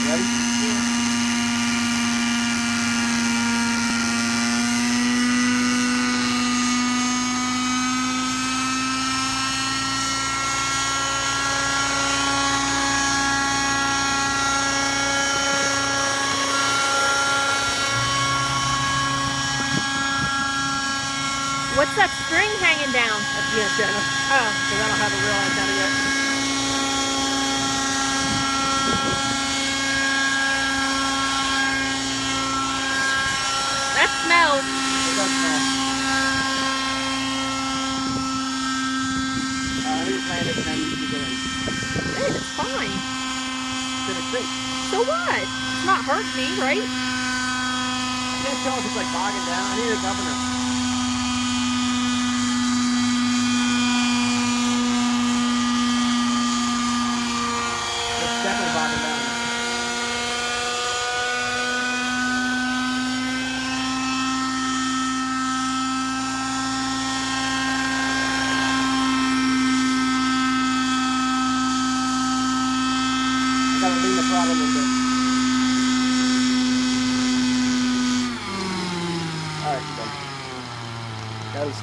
Ready? Yeah. What's that string hanging down? That's the antenna. Oh. Because I don't have a real antenna yet. That smells. It does smell. Let me just land it and then you can go in. Hey, it's fine. Did it sink? So what? It's not hurting me, right? I can't tell if it's like bogging down. I need a governor. It's definitely bogging down. I gotta lean the throttle a little bit. Alright, done. That was